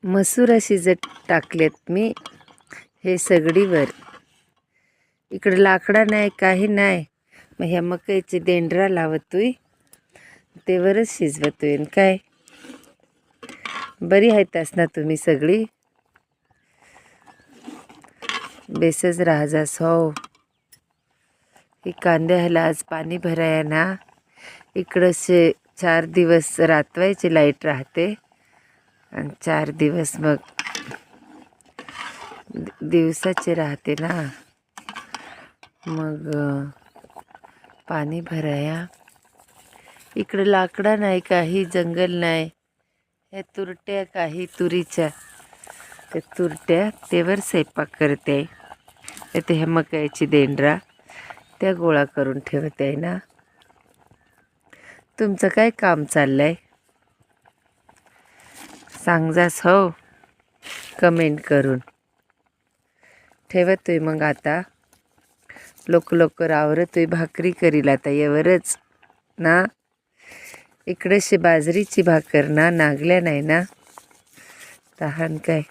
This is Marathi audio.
मसूर शिजत टाकलेत मी हे सगळीवर. इकडे लाकडा नाही काही नाही. मग ह्या मकईचे देंडरा लावतोय तेवरच शिजवतोय. काय बरी आहेतच ना तुम्ही सगळी? बेसच राहजास हो. ही कांद्या ह्याला आज पाणी भराया ना. इकडं 4 दिवस रातवायची लाईट राहते आणि 4 दिवस मग दिवसाचे राहते ना. मग पाणी भराया. इकडं लाकडा नाही काही जंगल नाही. ह्या तुरट्या काही तुरीच्या त्या तुरट्या तेवर स्वयंपाक करते. ते ह्या मकाईची देंडरा त्या गोळा करून ठेवते आहे ना. तुमचं काय काम चाललंय सांगजास हो कमेंट करून. ठेवतोय मग आता लवकर आवरतोय. भाकरी करील आता एवढंच ना. इकडेशी बाजरीची भाकर ना नागल्या नाही ना तहान काय.